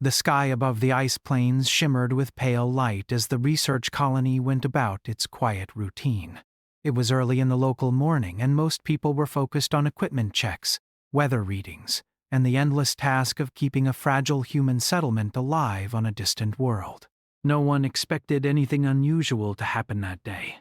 The sky above the ice plains shimmered with pale light as the research colony went about its quiet routine. It was early in the local morning, and most people were focused on equipment checks, weather readings, and the endless task of keeping a fragile human settlement alive on a distant world. No one expected anything unusual to happen that day.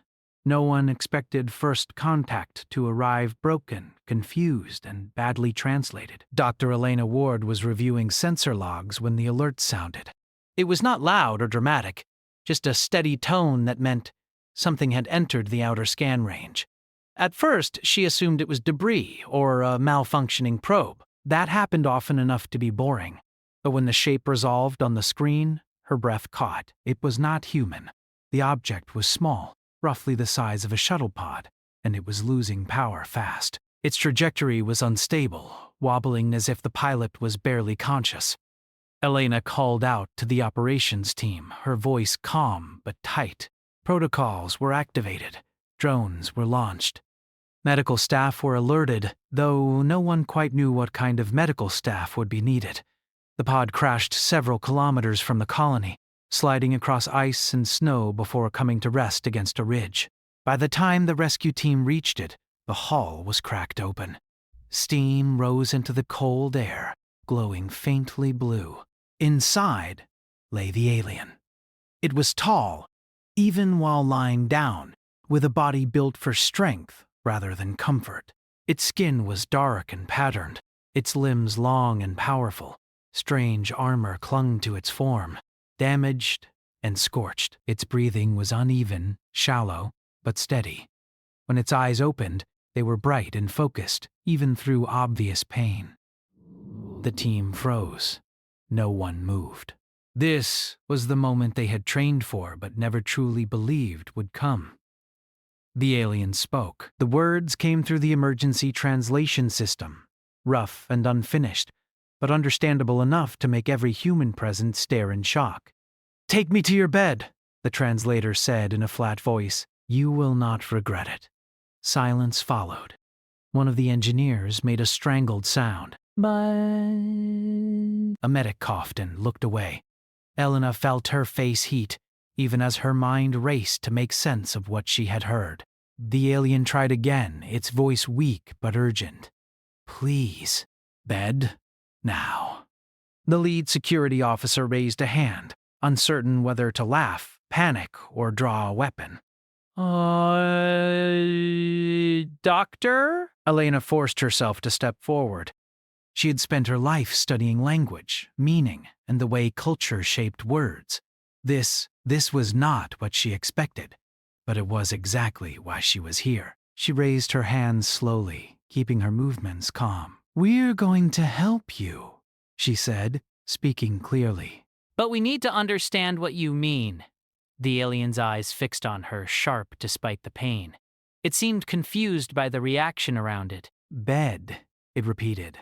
No one expected first contact to arrive broken, confused, and badly translated. Dr. Elena Ward was reviewing sensor logs when the alert sounded. It was not loud or dramatic, just a steady tone that meant something had entered the outer scan range. At first, she assumed it was debris or a malfunctioning probe. That happened often enough to be boring. But when the shape resolved on the screen, her breath caught. It was not human. The object was small, roughly the size of a shuttle pod, and it was losing power fast. Its trajectory was unstable, wobbling as if the pilot was barely conscious. Elena called out to the operations team, her voice calm but tight. Protocols were activated. Drones were launched. Medical staff were alerted, though no one quite knew what kind of medical staff would be needed. The pod crashed several kilometers from the colony, sliding across ice and snow before coming to rest against a ridge. By the time the rescue team reached it, the hull was cracked open. Steam rose into the cold air, glowing faintly blue. Inside lay the alien. It was tall, even while lying down, with a body built for strength rather than comfort. Its skin was dark and patterned, its limbs long and powerful. Strange armor clung to its form, damaged and scorched. Its breathing was uneven, shallow, but steady. When its eyes opened, they were bright and focused, even through obvious pain. The team froze. No one moved. This was the moment they had trained for but never truly believed would come. The alien spoke. The words came through the emergency translation system, rough and unfinished, but understandable enough to make every human present stare in shock. "Take me to your bed," the translator said in a flat voice. "You will not regret it." Silence followed. One of the engineers made a strangled sound. "Bye." A medic coughed and looked away. Elena felt her face heat, even as her mind raced to make sense of what she had heard. The alien tried again, its voice weak but urgent. "Please, bed, now." The lead security officer raised a hand, uncertain whether to laugh, panic, or draw a weapon. Doctor?" Elena forced herself to step forward. She had spent her life studying language, meaning, and the way culture shaped words. This was not what she expected, but it was exactly why she was here. She raised her hands slowly, keeping her movements calm. "We're going to help you," she said, speaking clearly. "But we need to understand what you mean." The alien's eyes fixed on her, sharp despite the pain. It seemed confused by the reaction around it. "Bed," it repeated,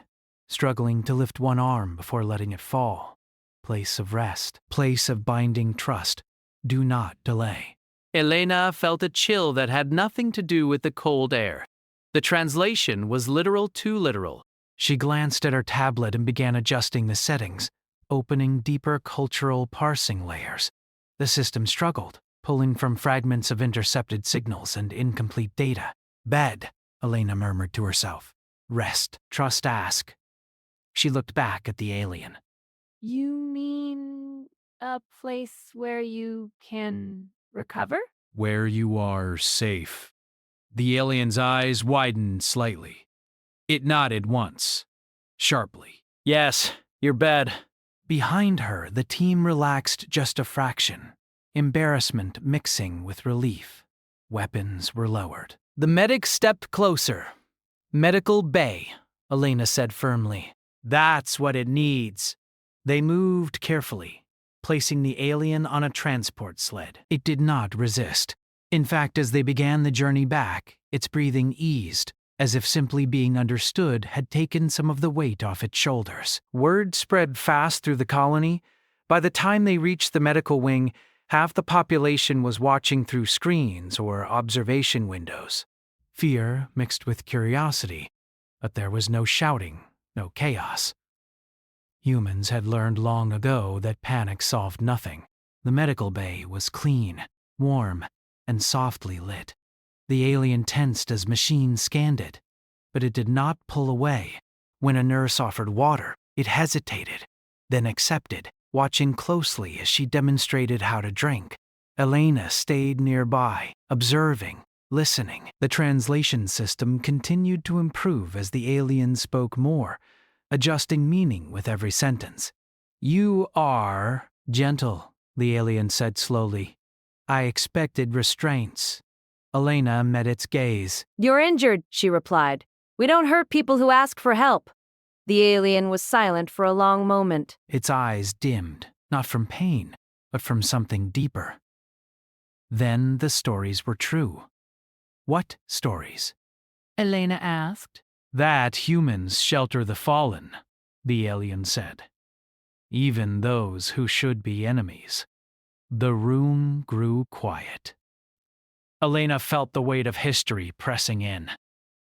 struggling to lift one arm before letting it fall. "Place of rest, place of binding trust. Do not delay." Elena felt a chill that had nothing to do with the cold air. The translation was literal too literal. She glanced at her tablet and began adjusting the settings, opening deeper cultural parsing layers. The system struggled, pulling from fragments of intercepted signals and incomplete data. "Bed," Elena murmured to herself. "Rest, trust, ask." She looked back at the alien. "You mean a place where you can recover?" "Where you are safe." The alien's eyes widened slightly. It nodded once, sharply. "Yes, your bed." Behind her, the team relaxed just a fraction, embarrassment mixing with relief. Weapons were lowered. The medic stepped closer. "Medical bay," Elena said firmly. "That's what it needs." They moved carefully, placing the alien on a transport sled. It did not resist. In fact, as they began the journey back, its breathing eased, as if simply being understood had taken some of the weight off its shoulders. Word spread fast through the colony. By the time they reached the medical wing, half the population was watching through screens or observation windows. Fear mixed with curiosity, but there was no shouting, no chaos. Humans had learned long ago that panic solved nothing. The medical bay was clean, warm, and softly lit. The alien tensed as machines scanned it, but it did not pull away. When a nurse offered water, it hesitated, then accepted, watching closely as she demonstrated how to drink. Elena stayed nearby, observing, listening. The translation system continued to improve as the alien spoke more, adjusting meaning with every sentence. "You are gentle," the alien said slowly. "I expected restraints." Elena met its gaze. "You're injured," she replied. "We don't hurt people who ask for help." The alien was silent for a long moment. Its eyes dimmed, not from pain, but from something deeper. Then the stories were true. What stories? Elena asked. That humans shelter the fallen, the alien said. Even those who should be enemies. The room grew quiet. Elena felt the weight of history pressing in.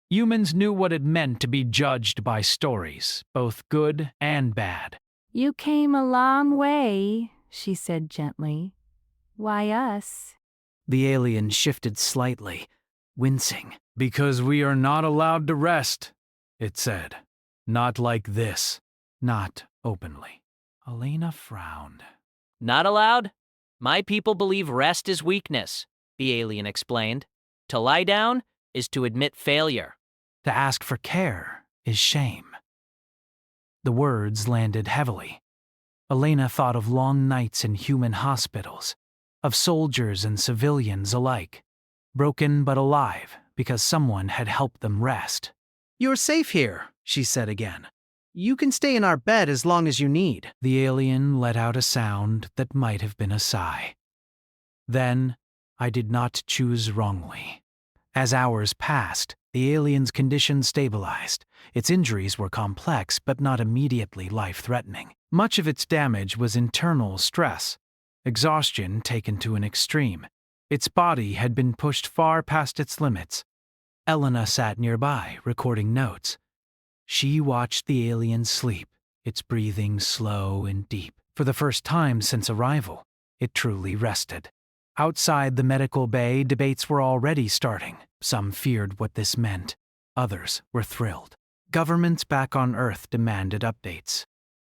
Humans knew what it meant to be judged by stories, both good and bad. "You came a long way," she said gently. "Why us?" The alien shifted slightly, wincing. "Because we are not allowed to rest," it said. "Not like this. Not openly." Elena frowned. "Not allowed? My people believe rest is weakness," the alien explained. "To lie down is to admit failure." To ask for care is shame. The words landed heavily. Elena thought of long nights in human hospitals, of soldiers and civilians alike, broken but alive because someone had helped them rest. "You're safe here," she said again. "You can stay in our bed as long as you need." The alien let out a sound that might have been a sigh. "Then I did not choose wrongly." As hours passed, the alien's condition stabilized. Its injuries were complex but not immediately life-threatening. Much of its damage was internal stress, exhaustion taken to an extreme. Its body had been pushed far past its limits. Elena sat nearby, recording notes. She watched the alien sleep, its breathing slow and deep. For the first time since arrival, it truly rested. Outside the medical bay, debates were already starting. Some feared what this meant. Others were thrilled. Governments back on Earth demanded updates.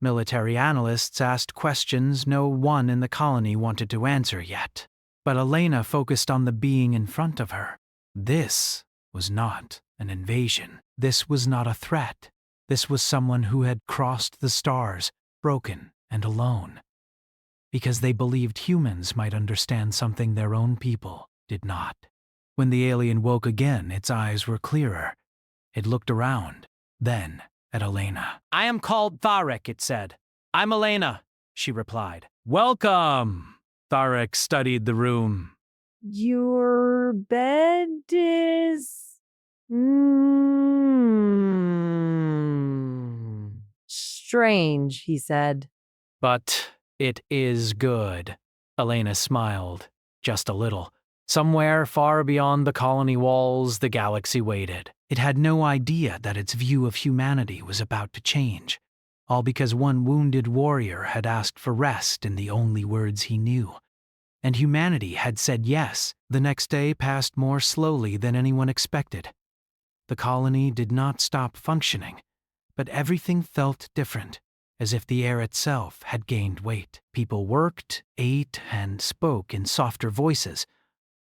Military analysts asked questions no one in the colony wanted to answer yet. But Elena focused on the being in front of her. This was not an invasion. This was not a threat. This was someone who had crossed the stars, broken and alone. Because they believed humans might understand something their own people did not. When the alien woke again, its eyes were clearer. It looked around, then at Elena. "I am called Tharek," it said. "I'm Elena," she replied. "Welcome!" Tharek studied the room. "Your bed is... strange," he said. "But it is good." Elena smiled, just a little. Somewhere far beyond the colony walls, the galaxy waited. It had no idea that its view of humanity was about to change, all because one wounded warrior had asked for rest in the only words he knew. And humanity had said yes. The next day passed more slowly than anyone expected. The colony did not stop functioning, but everything felt different, as if the air itself had gained weight. People worked, ate, and spoke in softer voices,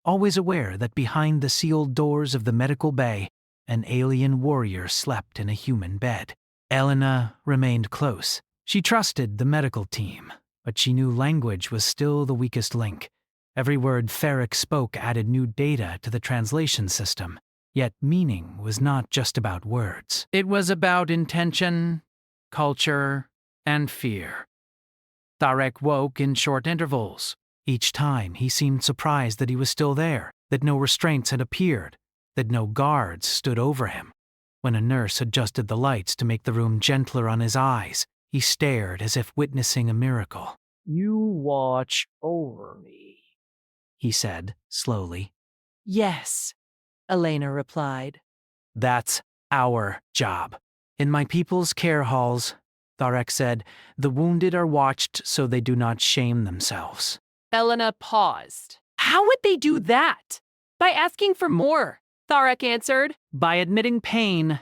always aware that behind the sealed doors of the medical bay, an alien warrior slept in a human bed. Elena remained close. She trusted the medical team, but she knew language was still the weakest link. Every word Tharek spoke added new data to the translation system, yet meaning was not just about words. It was about intention, culture, and fear. Tharek woke in short intervals. Each time he seemed surprised that he was still there, that no restraints had appeared, that no guards stood over him. When a nurse adjusted the lights to make the room gentler on his eyes, he stared as if witnessing a miracle. "You watch over me," he said slowly. "Yes," Elena replied. "That's our job. In my people's care halls, Tharek said. The wounded are watched so they do not shame themselves. Elena paused. How would they do that? By asking for more, Tharek answered. By admitting pain.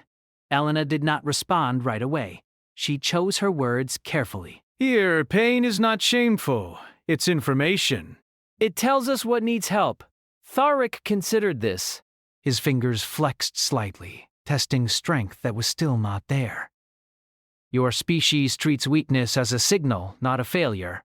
Elena did not respond right away. She chose her words carefully. Here, pain is not shameful. It's information. It tells us what needs help. Tharek considered this. His fingers flexed slightly, testing strength that was still not there. Your species treats weakness as a signal, not a failure.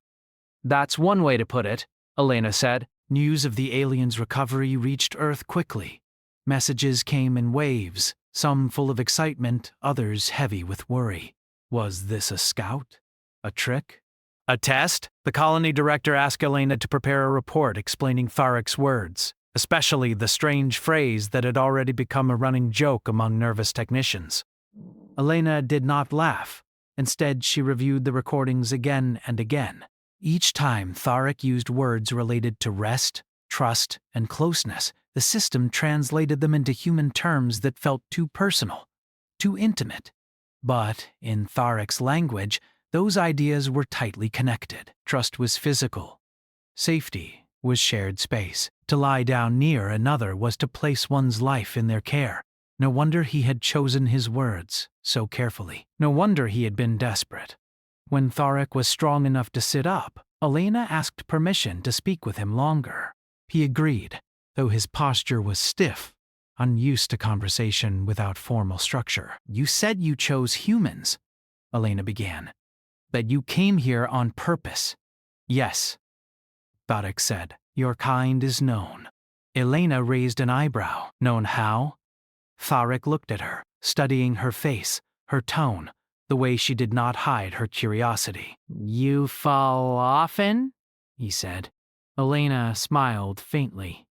That's one way to put it, Elena said. News of the aliens' recovery reached Earth quickly. Messages came in waves, some full of excitement, others heavy with worry. Was this a scout? A trick? A test? The colony director asked Elena to prepare a report explaining Tharek's words, especially the strange phrase that had already become a running joke among nervous technicians. Elena did not laugh. Instead, she reviewed the recordings again and again. Each time Tharek used words related to rest, trust, and closeness, the system translated them into human terms that felt too personal, too intimate. But, in Tharek's language, those ideas were tightly connected. Trust was physical. Safety was shared space. To lie down near another was to place one's life in their care. No wonder he had chosen his words so carefully. No wonder he had been desperate. When Tharek was strong enough to sit up, Elena asked permission to speak with him longer. He agreed, though his posture was stiff, unused to conversation without formal structure. You said you chose humans, Elena began. That you came here on purpose. Yes, Tharek said. Your kind is known. Elena raised an eyebrow. Known how? Tharek looked at her, studying her face, her tone, the way she did not hide her curiosity. You fall often? He said. Elena smiled faintly.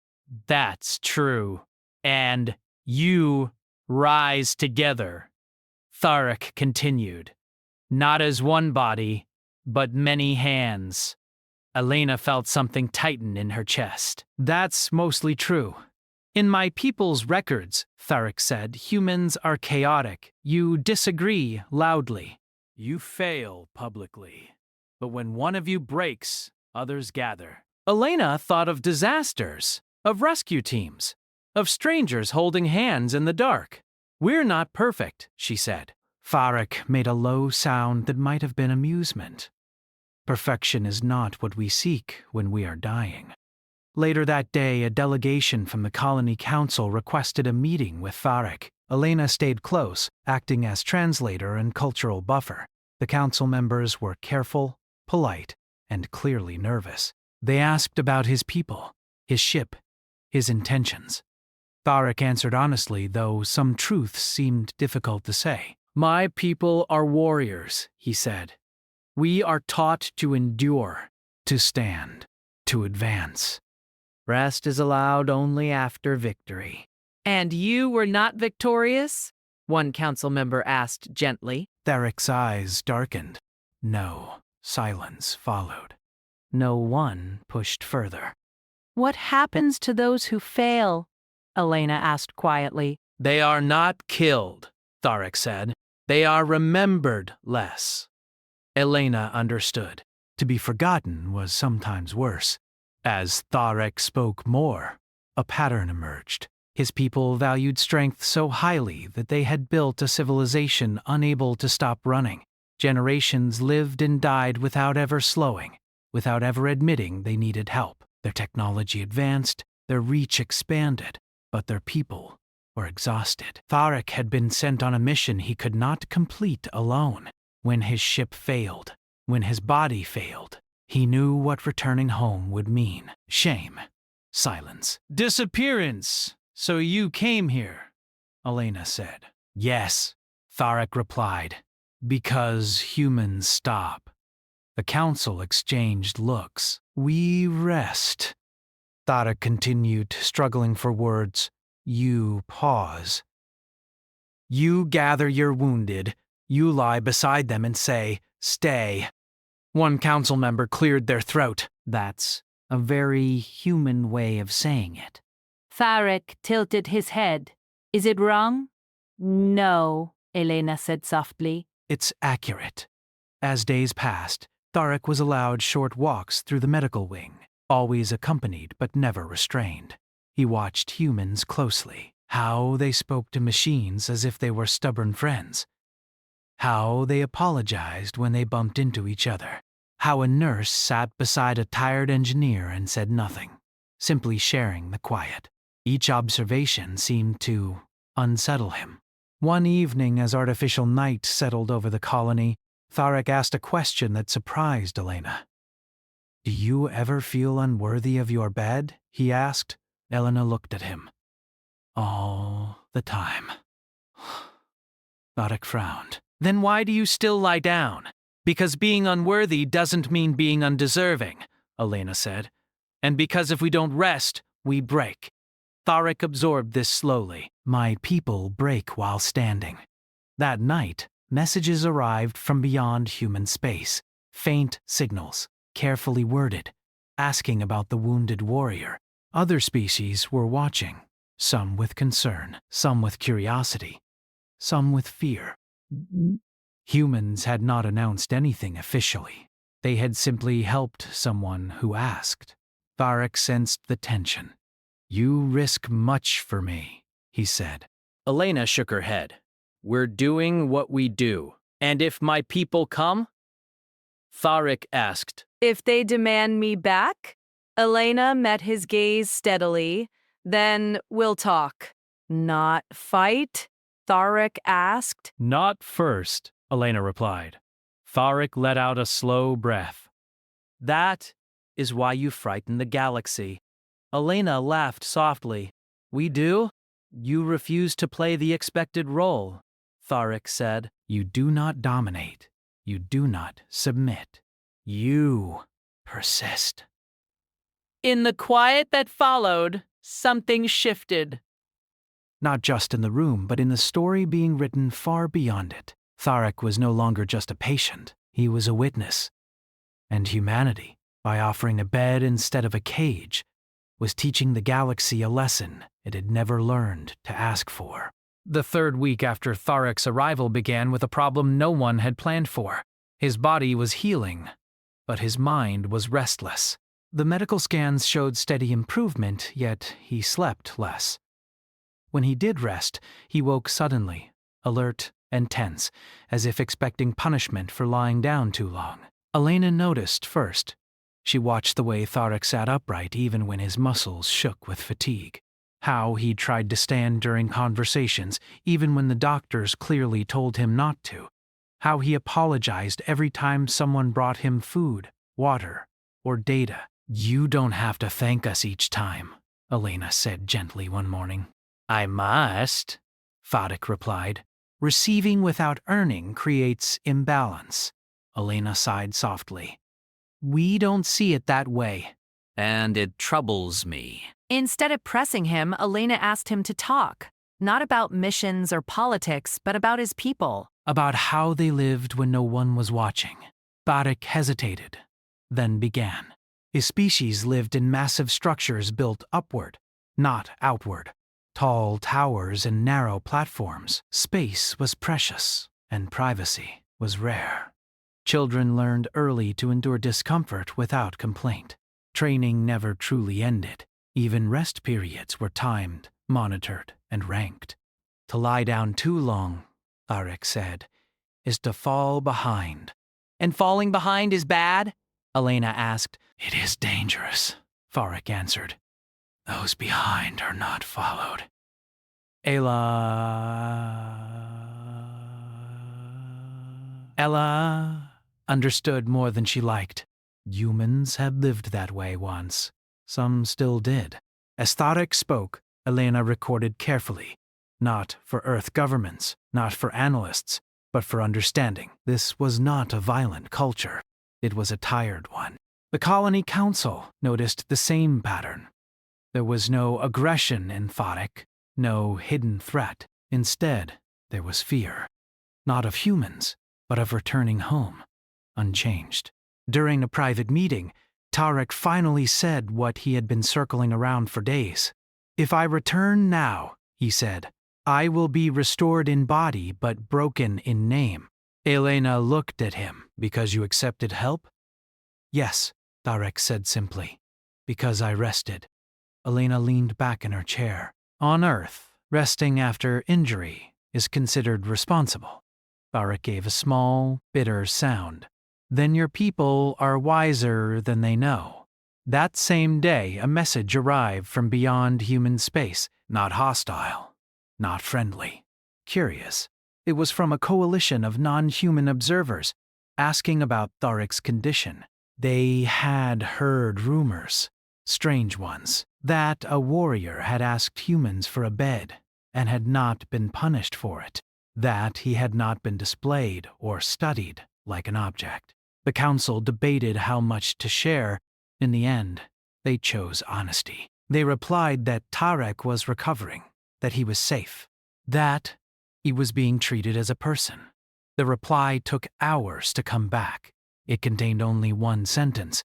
That's true. And you rise together. Tharek continued. Not as one body, but many hands. Elena felt something tighten in her chest. That's mostly true. In my people's records, Tharek said, humans are chaotic. You disagree loudly. You fail publicly. But when one of you breaks, others gather. Elena thought of disasters, of rescue teams, of strangers holding hands in the dark. We're not perfect, she said. Tharek made a low sound that might have been amusement. Perfection is not what we seek when we are dying. Later that day, a delegation from the colony council requested a meeting with Tharek. Elena stayed close, acting as translator and cultural buffer. The council members were careful, polite, and clearly nervous. They asked about his people, his ship, his intentions. Tharek answered honestly, though some truths seemed difficult to say. My people are warriors, he said. We are taught to endure, to stand, to advance. Rest is allowed only after victory. And you were not victorious? One council member asked gently. Tharek's eyes darkened. No, silence followed. No one pushed further. What happens to those who fail? Elena asked quietly. They are not killed, Tharek said. They are remembered less. Elena understood. To be forgotten was sometimes worse. As Tharek spoke more, a pattern emerged. His people valued strength so highly that they had built a civilization unable to stop running. Generations lived and died without ever slowing, without ever admitting they needed help. Their technology advanced, their reach expanded, but their people were exhausted. Tharek had been sent on a mission he could not complete alone. When his ship failed, when his body failed, he knew what returning home would mean. Shame. Silence. Disappearance. So you came here, Elena said. Yes, Tharek replied. Because humans stop. The council exchanged looks. We rest. Tharek continued, struggling for words. You pause. You gather your wounded. You lie beside them and say, stay. One council member cleared their throat. That's a very human way of saying it. Tharek tilted his head. Is it wrong? No, Elena said softly. It's accurate. As days passed, Tharek was allowed short walks through the medical wing, always accompanied but never restrained. He watched humans closely, how they spoke to machines as if they were stubborn friends, how they apologized when they bumped into each other, how a nurse sat beside a tired engineer and said nothing, simply sharing the quiet. Each observation seemed to unsettle him. One evening, as artificial night settled over the colony, Tharek asked a question that surprised Elena. "Do you ever feel unworthy of your bed?" he asked. Elena looked at him. "All the time." Tharek frowned. Then why do you still lie down? Because being unworthy doesn't mean being undeserving, Elena said. And because if we don't rest, we break. Tharek absorbed this slowly. My people break while standing. That night, messages arrived from beyond human space, faint signals, carefully worded, asking about the wounded warrior. Other species were watching, some with concern, some with curiosity, some with fear. Humans had not announced anything officially. They had simply helped someone who asked. Tharek sensed the tension. "You risk much for me," he said. Elena shook her head. "We're doing what we do. And if my people come?" Tharek asked. If they demand me back? Elena met his gaze steadily. Then we'll talk. Not fight? Tharek asked. "Not first," Elena replied. Tharek let out a slow breath. "That is why you frighten the galaxy." Elena laughed softly. "We do? You refuse to play the expected role," Tharek said. "You do not dominate. You do not submit. You persist." In the quiet that followed, something shifted. Not just in the room, but in the story being written far beyond it. Tharek was no longer just a patient. He was a witness. And humanity, by offering a bed instead of a cage, was teaching the galaxy a lesson it had never learned to ask for. The third week after Tharek's arrival began with a problem no one had planned for. His body was healing, but his mind was restless. The medical scans showed steady improvement, yet he slept less. When he did rest, he woke suddenly, alert and tense, as if expecting punishment for lying down too long. Elena noticed first. She watched the way Tharek sat upright even when his muscles shook with fatigue. How he tried to stand during conversations, even when the doctors clearly told him not to. How he apologized every time someone brought him food, water, or data. "You don't have to thank us each time," Elena said gently one morning. "I must," Tharek replied. "Receiving without earning creates imbalance," Elena sighed softly. "We don't see it that way." "And it troubles me." Instead of pressing him, Elena asked him to talk, not about missions or politics, but about his people. About how they lived when no one was watching. Tharek hesitated, then began. His species lived in massive structures built upward, not outward. Tall towers and narrow platforms. Space was precious, and privacy was rare. Children learned early to endure discomfort without complaint. Training never truly ended. Even rest periods were timed, monitored, and ranked. To lie down too long, Tharek said, is to fall behind. And falling behind is bad? Elena asked. "It is dangerous," Tharek answered. "Those behind are not followed." Ella understood more than she liked. Humans had lived that way once. Some still did. As Tharek spoke, Elena recorded carefully. Not for Earth governments, not for analysts, but for understanding. This was not a violent culture. It was a tired one. The Colony Council noticed the same pattern. There was no aggression in Tharek, no hidden threat. Instead, there was fear. Not of humans, but of returning home, unchanged. During a private meeting, Tharek finally said what he had been circling around for days. "If I return now," he said, "I will be restored in body but broken in name. Elena looked at him. Because you accepted help? Yes, Tharek said simply. Because I rested. Elena leaned back in her chair. On Earth, resting after injury is considered responsible. Tharek gave a small, bitter sound. Then your people are wiser than they know. That same day, a message arrived from beyond human space, not hostile, not friendly, curious. It was from a coalition of non-human observers, asking about Tharek's condition. They had heard rumors, strange ones, that a warrior had asked humans for a bed and had not been punished for it, that he had not been displayed or studied like an object. The council debated how much to share. In the end, they chose honesty. They replied that Tarek was recovering, that he was safe, that he was being treated as a person. The reply took hours to come back. It contained only one sentence.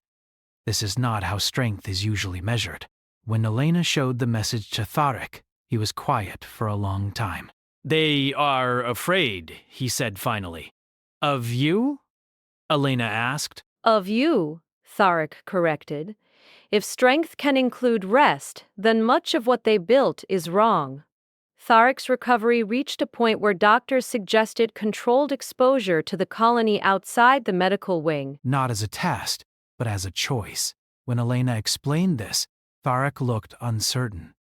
This is not how strength is usually measured. When Elena showed the message to Tharek, he was quiet for a long time. They are afraid, he said finally. Of you? Elena asked. Of you, Tharek corrected. If strength can include rest, then much of what they built is wrong. Tharek's recovery reached a point where doctors suggested controlled exposure to the colony outside the medical wing. Not as a test, but as a choice. When Elena explained this, Tharek looked uncertain.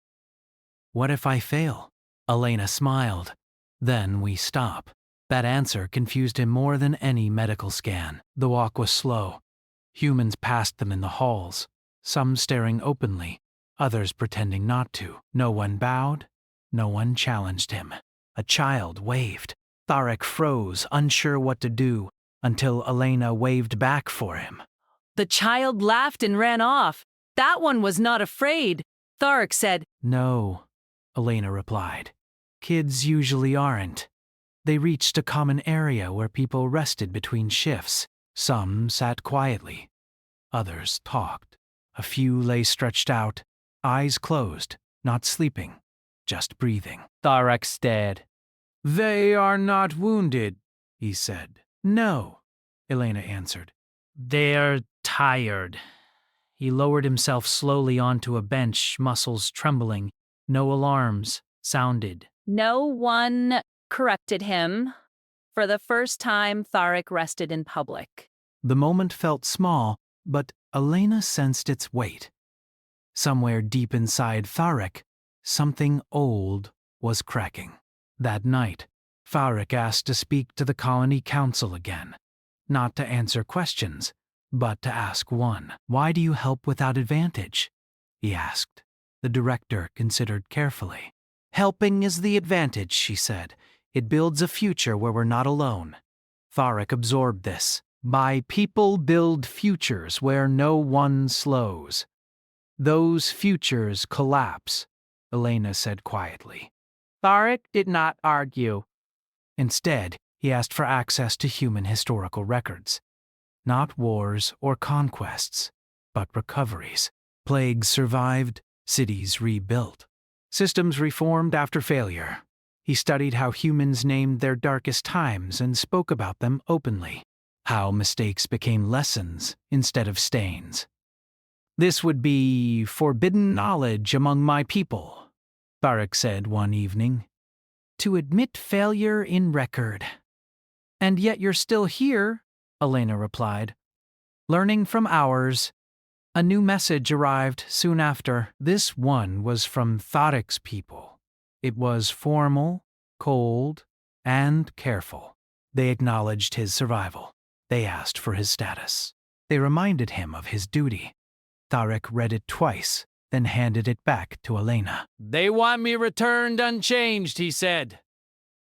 What if I fail? Elena smiled. Then we stop. That answer confused him more than any medical scan. The walk was slow. Humans passed them in the halls, some staring openly, others pretending not to. No one bowed, no one challenged him. A child waved. Tharek froze, unsure what to do, until Elena waved back for him. The child laughed and ran off. That one was not afraid. Tharek said, No, Elena replied. Kids usually aren't. They reached a common area where people rested between shifts. Some sat quietly. Others talked. A few lay stretched out, eyes closed, not sleeping, just breathing. Tharek stared. They are not wounded, he said. No, Elena answered. They're tired. He lowered himself slowly onto a bench, muscles trembling. No alarms sounded. No one corrected him. For the first time, Tharek rested in public. The moment felt small, but Elena sensed its weight. Somewhere deep inside Tharek, something old was cracking. That night, Tharek asked to speak to the colony council again, not to answer questions, but to ask one. Why do you help without advantage? He asked. The director considered carefully. Helping is the advantage, she said. It builds a future where we're not alone. Tharek absorbed this. By people build futures where no one slows. Those futures collapse, Elena said quietly. Tharek did not argue. Instead, he asked for access to human historical records. Not wars or conquests, but recoveries. Plagues survived, cities rebuilt. Systems reformed after failure. He studied how humans named their darkest times and spoke about them openly. How mistakes became lessons instead of stains. This would be forbidden knowledge among my people, Tharek said one evening. To admit failure in record. And yet you're still here, Elena replied. Learning from ours. A new message arrived soon after. This one was from Tharek's people. It was formal, cold, and careful. They acknowledged his survival. They asked for his status. They reminded him of his duty. Tharek read it twice, then handed it back to Elena. They want me returned unchanged, he said.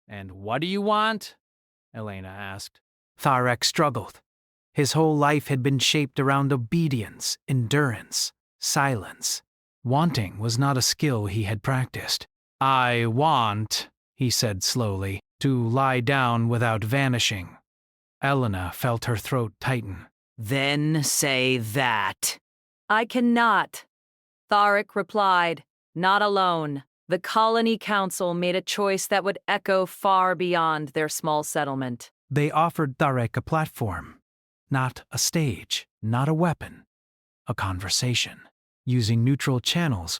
And what do you want? Elena asked. Tharek struggled. His whole life had been shaped around obedience, endurance, silence. Wanting was not a skill he had practiced. I want, he said slowly, to lie down without vanishing. Elena felt her throat tighten. Then say that. I cannot. Tharek replied, not alone. The colony council made a choice that would echo far beyond their small settlement. They offered Tharek a platform, not a stage, not a weapon, a conversation. Using neutral channels,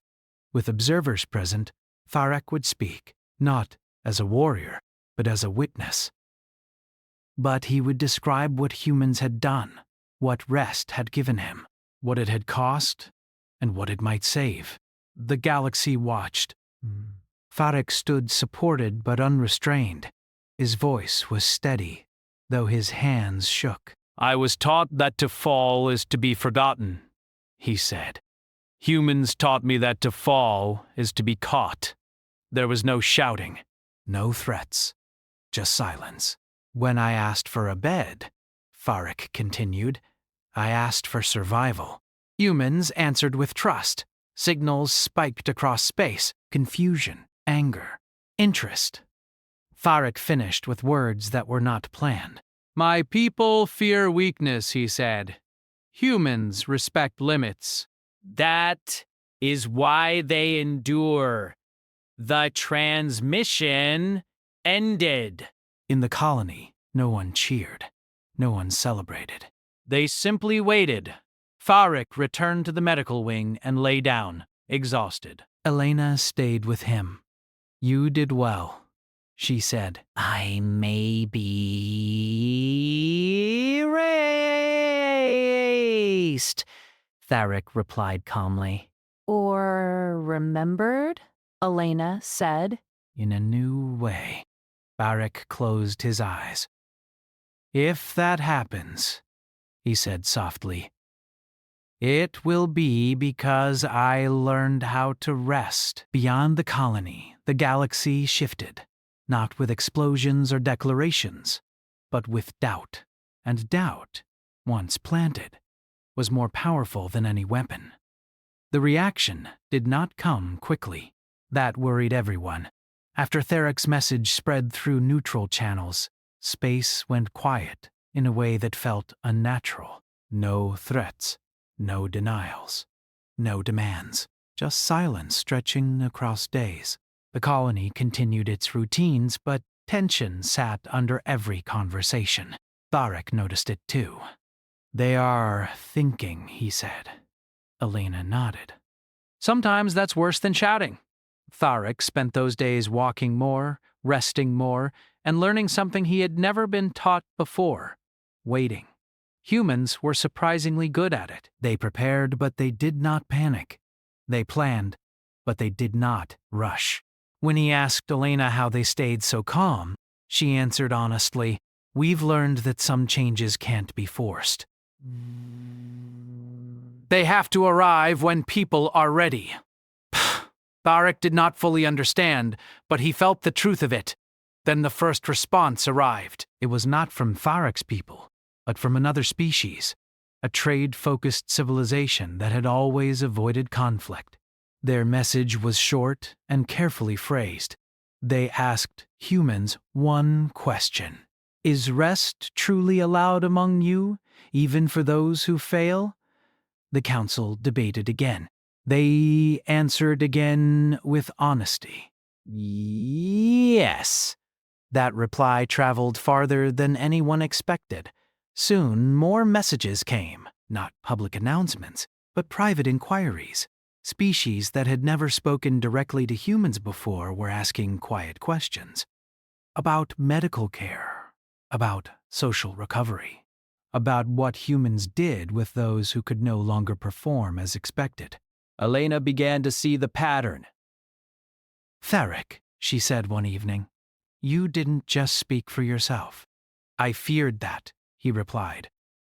with observers present, Tharek would speak, not as a warrior, but as a witness. But he would describe what humans had done, what rest had given him, what it had cost, and what it might save. The galaxy watched. Tharek stood supported but unrestrained. His voice was steady, though his hands shook. I was taught that to fall is to be forgotten, he said. Humans taught me that to fall is to be caught. There was no shouting, no threats, just silence. When I asked for a bed, Tharek continued, I asked for survival. Humans answered with trust. Signals spiked across space, confusion, anger, interest. Tharek finished with words that were not planned. My people fear weakness, he said. Humans respect limits. That is why they endure. The transmission ended. In the colony, no one cheered. No one celebrated. They simply waited. Tharek returned to the medical wing and lay down, exhausted. Elena stayed with him. You did well, she said. I may be erased, Tharek replied calmly. Or remembered, Elena said. In a new way. Tharek closed his eyes. If that happens, he said softly, it will be because I learned how to rest. Beyond the colony, the galaxy shifted, not with explosions or declarations, but with doubt. And doubt, once planted, was more powerful than any weapon. The reaction did not come quickly. That worried everyone. After Tharek's message spread through neutral channels, space went quiet in a way that felt unnatural. No threats. No denials, no demands, just silence stretching across days. The colony continued its routines, but tension sat under every conversation. Tharek noticed it too. They are thinking, he said. Elena nodded. Sometimes that's worse than shouting. Tharek spent those days walking more, resting more, and learning something he had never been taught before: waiting. Humans were surprisingly good at it. They prepared, but they did not panic. They planned, but they did not rush. When he asked Elena how they stayed so calm, she answered honestly, we've learned that some changes can't be forced. They have to arrive when people are ready. Tharek did not fully understand, but he felt the truth of it. Then the first response arrived. It was not from Tharek's people, but from another species, a trade-focused civilization that had always avoided conflict. Their message was short and carefully phrased. They asked humans one question: is rest truly allowed among you, even for those who fail? The council debated again. They answered again with honesty. Yes. That reply traveled farther than anyone expected. Soon, more messages came, not public announcements, but private inquiries. Species that had never spoken directly to humans before were asking quiet questions. About medical care, about social recovery, about what humans did with those who could no longer perform as expected. Elena began to see the pattern. Tharek, she said one evening, you didn't just speak for yourself. I feared that, he replied.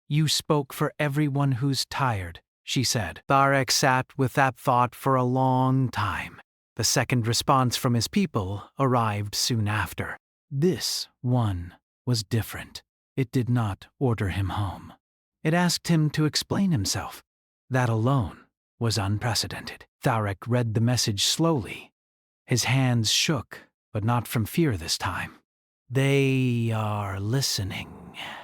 You spoke for everyone who's tired, she said. Tharek sat with that thought for a long time. The second response from his people arrived soon after. This one was different. It did not order him home. It asked him to explain himself. That alone was unprecedented. Tharek read the message slowly. His hands shook, but not from fear this time. They are listening,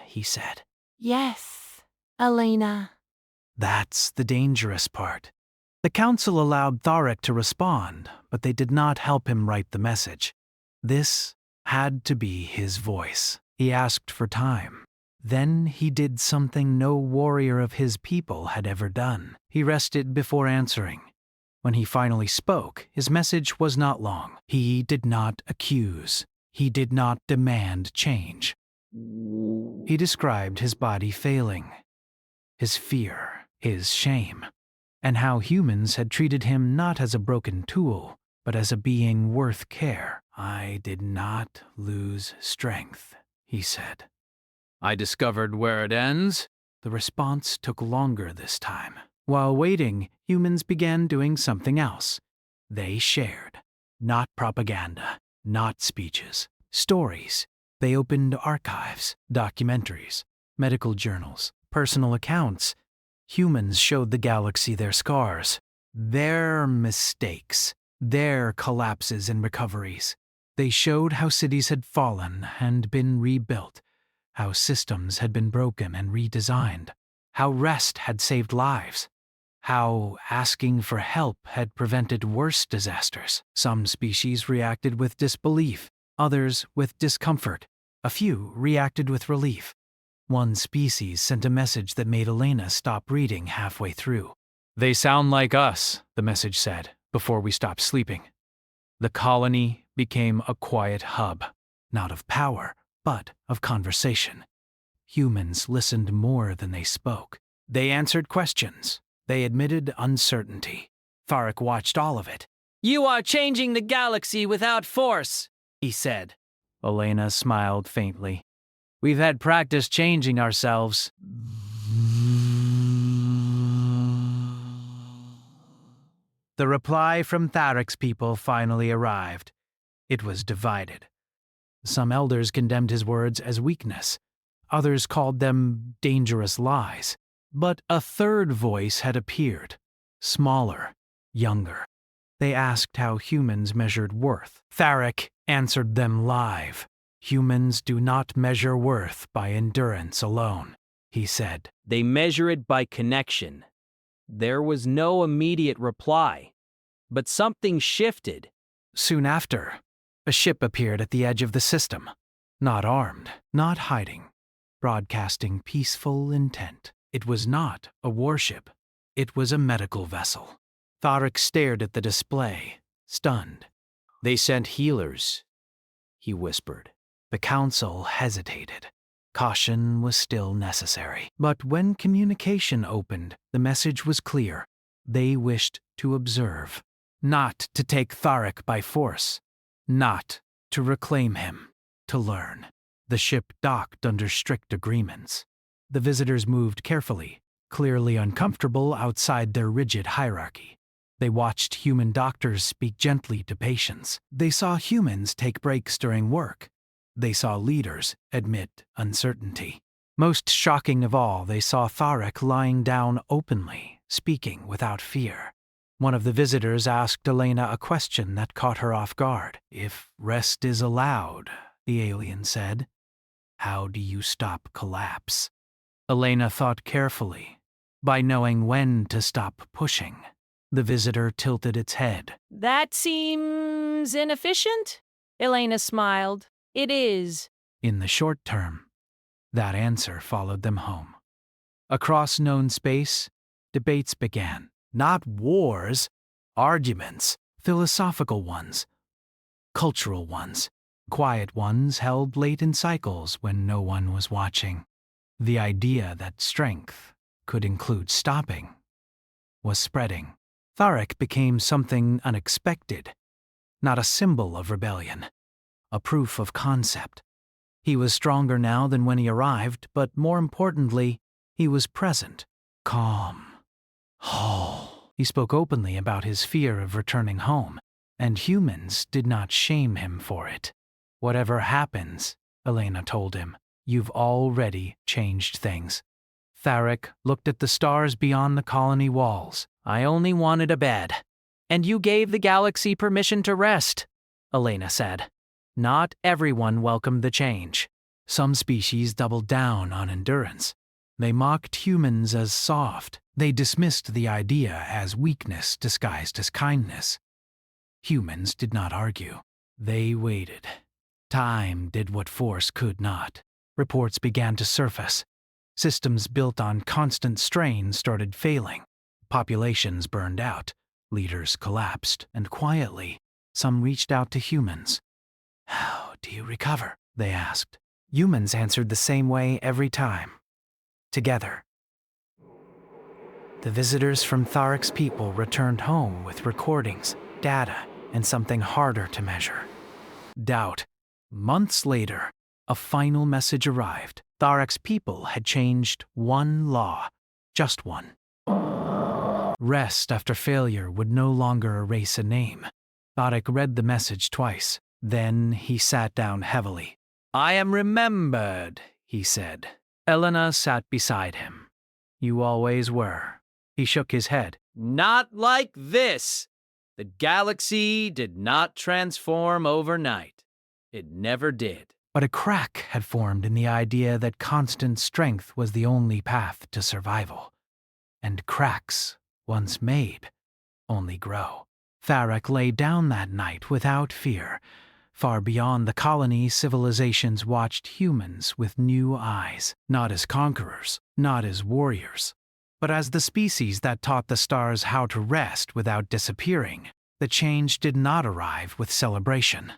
he said. Yes, Elena. That's the dangerous part. The council allowed Tharek to respond, but they did not help him write the message. This had to be his voice. He asked for time. Then he did something no warrior of his people had ever done. He rested before answering. When he finally spoke, his message was not long. He did not accuse. He did not demand change. He described his body failing, his fear, his shame, and how humans had treated him not as a broken tool, but as a being worth care. "I did not lose strength," he said. I discovered where it ends. The response took longer this time. While waiting, humans began doing something else. They shared. Not propaganda, not speeches, stories. They opened archives, documentaries, medical journals, personal accounts. Humans showed the galaxy their scars, their mistakes, their collapses and recoveries. They showed how cities had fallen and been rebuilt, how systems had been broken and redesigned, how rest had saved lives, how asking for help had prevented worse disasters. Some species reacted with disbelief, others with discomfort. A few reacted with relief. One species sent a message that made Elena stop reading halfway through. "They sound like us," the message said, before we stopped sleeping. The colony became a quiet hub, Not of power, but of conversation. Humans listened more than they spoke. They answered questions. They admitted uncertainty. Tharek watched all of it. You are changing the galaxy without force, he said. Elena smiled faintly. "We've had practice changing ourselves." The reply from Tharek's people finally arrived. It was divided. Some elders condemned his words as weakness. Others called them dangerous lies. But a third voice had appeared, smaller, younger. They asked how humans measured worth. Tharek answered them live. "Humans do not measure worth by endurance alone," he said. "They measure it by connection." There was no immediate reply, but something shifted. Soon after, a ship appeared at the edge of the system, not armed, not hiding, broadcasting peaceful intent. It was not a warship. It was a medical vessel. Tharek stared at the display, stunned. "They sent healers," he whispered. The council hesitated. Caution was still necessary. But when communication opened, the message was clear. They wished to observe, not to take Tharek by force, not to reclaim him, to learn. The ship docked under strict agreements. The visitors moved carefully, clearly uncomfortable outside their rigid hierarchy. They watched human doctors speak gently to patients. They saw humans take breaks during work. They saw leaders admit uncertainty. Most shocking of all, they saw Tharek lying down openly, speaking without fear. One of the visitors asked Elena a question that caught her off guard. "If rest is allowed," the alien said, "how do you stop collapse?" Elena thought carefully. By knowing when to stop pushing. The visitor tilted its head. That seems inefficient? Elena smiled. It is. In the short term, that answer followed them home. Across known space, debates began. Not wars, arguments, philosophical ones, cultural ones, quiet ones held late in cycles when no one was watching. The idea that strength could include stopping was spreading. Tharek became something unexpected, not a symbol of rebellion, a proof of concept. He was stronger now than when he arrived, but more importantly, he was present, calm, whole. He spoke openly about his fear of returning home, and humans did not shame him for it. "Whatever happens," Elena told him, "you've already changed things." Tharek looked at the stars beyond the colony walls. "I only wanted a bed. And you gave the galaxy permission to rest," Elena said. Not everyone welcomed the change. Some species doubled down on endurance. They mocked humans as soft. They dismissed the idea as weakness disguised as kindness. Humans did not argue. They waited. Time did what force could not. Reports began to surface. Systems built on constant strain started failing. Populations burned out. Leaders collapsed, and quietly, some reached out to humans. "How do you recover?" they asked. Humans answered the same way every time. Together. The visitors from Tharic's people returned home with recordings, data, and something harder to measure. Doubt. Months later, a final message arrived. Tharic's people had changed one law. Just one. Rest after failure would no longer erase a name. Tharic read the message twice. Then he sat down heavily. "I am remembered," he said. Elena sat beside him. "You always were." He shook his head. Not like this. The galaxy did not transform overnight. It never did. But a crack had formed in the idea that constant strength was the only path to survival. And cracks, once made, only grow. Tharic lay down that night without fear. Far beyond the colony, civilizations watched humans with new eyes, not as conquerors, not as warriors, but as the species that taught the stars how to rest without disappearing. The change did not arrive with celebration.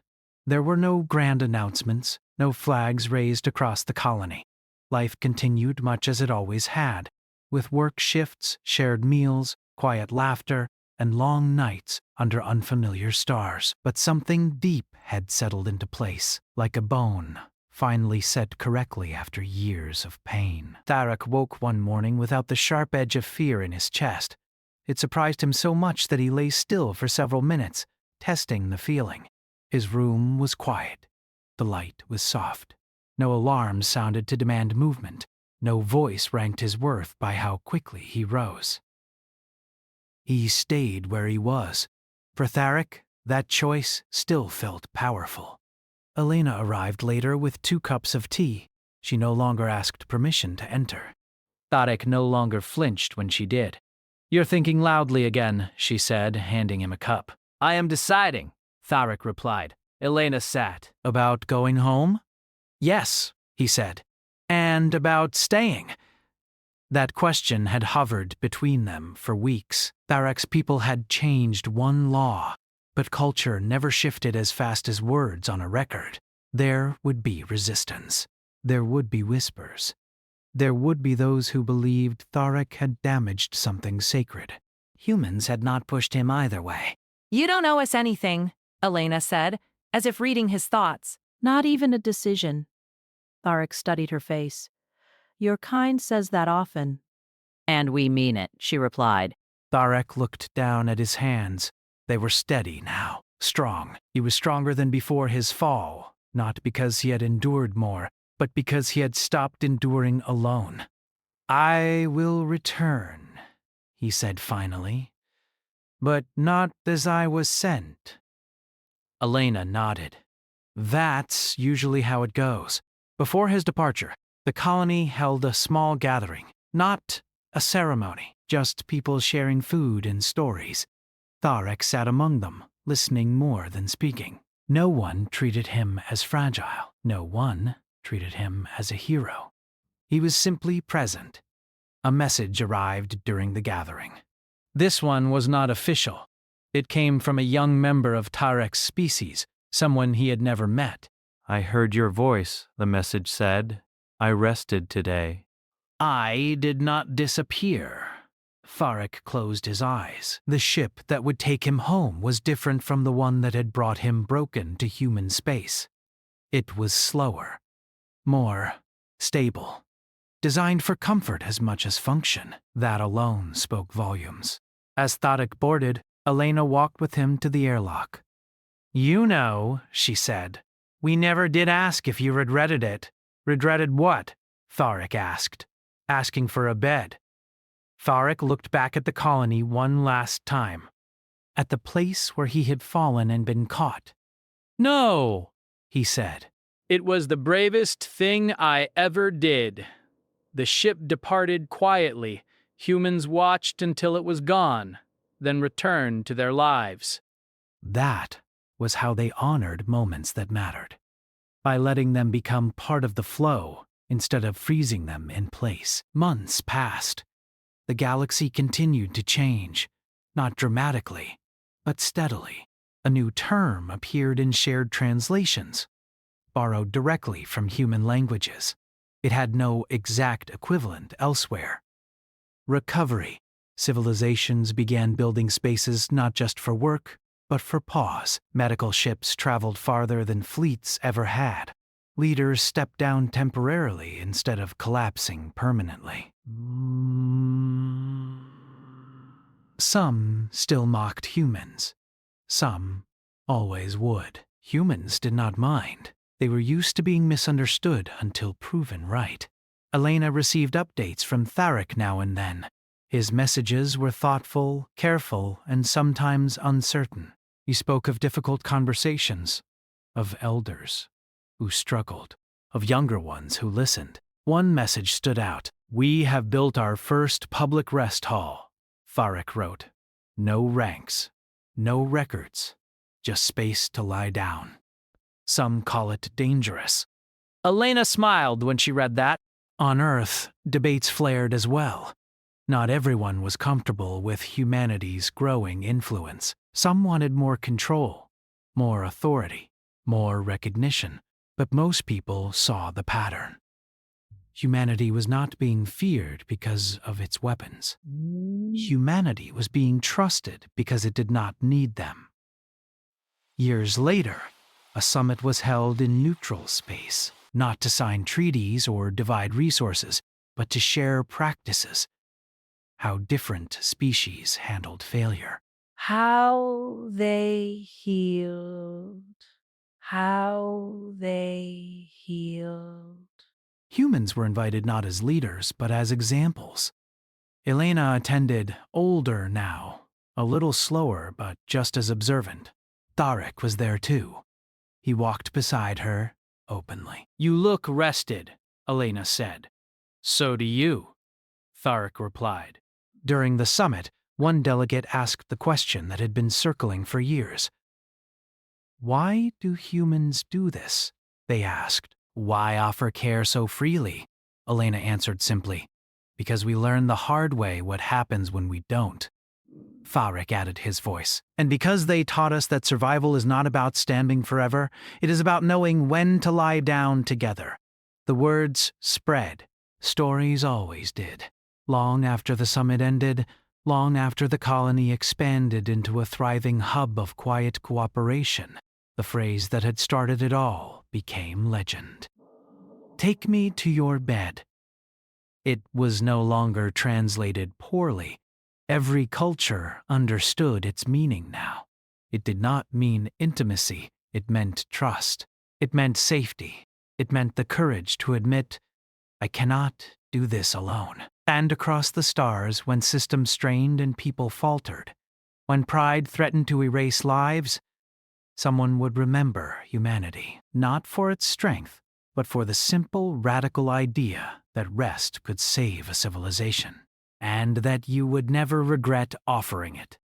There were no grand announcements, no flags raised across the colony. Life continued much as it always had, with work shifts, shared meals, quiet laughter, and long nights under unfamiliar stars. But something deep had settled into place, like a bone, finally set correctly after years of pain. Tharic woke one morning without the sharp edge of fear in his chest. It surprised him so much that he lay still for several minutes, testing the feeling. His room was quiet. The light was soft. No alarms sounded to demand movement. No voice ranked his worth by how quickly he rose. He stayed where he was. For Tharic, that choice still felt powerful. Elena arrived later with 2 cups of tea. She no longer asked permission to enter. Tharic no longer flinched when she did. "You're thinking loudly again," she said, handing him a cup. I am deciding, Tharic replied. Elena sat. "About going home?" "Yes," he said. "And about staying?" That question had hovered between them for weeks. Tharic's people had changed one law, but culture never shifted as fast as words on a record. There would be resistance. There would be whispers. There would be those who believed Tharic had damaged something sacred. Humans had not pushed him either way. You don't owe us anything, Elena said, as if reading his thoughts. Not even a decision. Tharic studied her face. Your kind says that often. And we mean it, she replied. Tharic looked down at his hands. They were steady now, strong. He was stronger than before his fall, not because he had endured more, but because he had stopped enduring alone. "I will return," he said finally, "but not as I was sent." Elena nodded. That's usually how it goes. Before his departure, the colony held a small gathering, not a ceremony, just people sharing food and stories. Tharic sat among them, listening more than speaking. No one treated him as fragile. No one treated him as a hero. He was simply present. A message arrived during the gathering. This one was not official. It came from a young member of Tarik's species, someone he had never met. "I heard your voice," the message said. "I rested today." I did not disappear. Tharic closed his eyes. The ship that would take him home was different from the one that had brought him broken to human space. It was slower, more stable, designed for comfort as much as function. That alone spoke volumes. As Tharic boarded, Elena walked with him to the airlock. "You know," she said, "we never did ask if you regretted it." "Regretted what?" Tharic asked. "Asking for a bed." Tharic looked back at the colony one last time, at the place where he had fallen and been caught. No, he said. It was the bravest thing I ever did. The ship departed quietly. Humans watched until it was gone, then returned to their lives. That was how they honored moments that mattered. by letting them become part of the flow instead of freezing them in place. Months passed. The galaxy continued to change, not dramatically, but steadily. A new term appeared in shared translations, borrowed directly from human languages. It had no exact equivalent elsewhere. Recovery. Civilizations began building spaces not just for work, but for pause. Medical ships traveled farther than fleets ever had. Leaders stepped down temporarily instead of collapsing permanently. Some still mocked humans. Some always would. Humans did not mind. They were used to being misunderstood until proven right. Elena received updates from Tharik now and then. His messages were thoughtful, careful, and sometimes uncertain. He spoke of difficult conversations, of elders who struggled, of younger ones who listened. One message stood out. "We have built our first public rest hall," Tharik wrote. "No ranks, no records, just space to lie down. Some call it dangerous." Elena smiled when she read that. On Earth, debates flared as well. Not everyone was comfortable with humanity's growing influence. Some wanted more control, more authority, more recognition, but most people saw the pattern. Humanity was not being feared because of its weapons. Humanity was being trusted because it did not need them. Years later, a summit was held in neutral space, not to sign treaties or divide resources, but to share practices. How different species handled failure. How they healed. How they healed. Humans were invited not as leaders, but as examples. Elena attended, older now, a little slower but just as observant. Tharik was there too. He walked beside her, openly. "You look rested," Elena said. "So do you," Tharik replied. During the summit, one delegate asked the question that had been circling for years. "Why do humans do this?" they asked. "Why offer care so freely?" Elena answered simply. "Because we learn the hard way what happens when we don't." Tharik added his voice. "And because they taught us that survival is not about standing forever, it is about knowing when to lie down together." The words spread. Stories always did. Long after the summit ended, long after the colony expanded into a thriving hub of quiet cooperation, the phrase that had started it all became legend. "Take me to your bed." It was no longer translated poorly. Every culture understood its meaning now. It did not mean intimacy, it meant trust. It meant safety. It meant the courage to admit, "I cannot do this alone." And across the stars, when systems strained and people faltered, when pride threatened to erase lives, someone would remember humanity, not for its strength, but for the simple, radical idea that rest could save a civilization, and that you would never regret offering it.